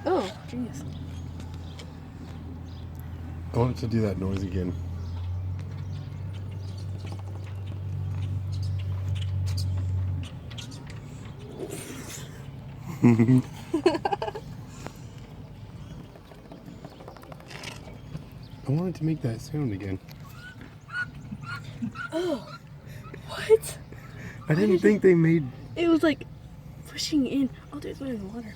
Oh, jeez. I want it to do that noise again. I wanted to make that sound again. Oh, what? I didn't think they made. It was like pushing in. Oh, there's one in the water.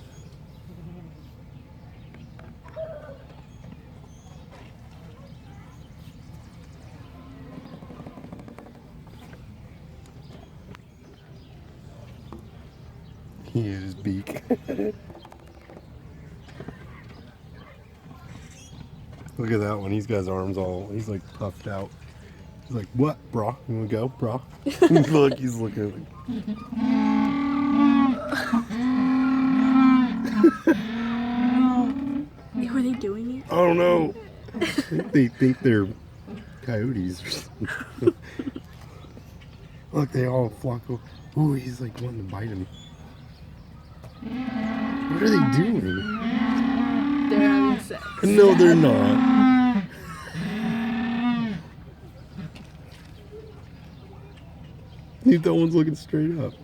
He hit his beak. Look at that one. He's got his arms all. He's like puffed out. He's like, "What, brah? You wanna go, brah?" Look, he's looking at me. Were they doing it? I don't know. I think they think they're coyotes or something. Look, they all flock over. Ooh, he's like wanting to bite him. What are they doing? They're having sex. No, they're not. Dude, that one's looking straight up.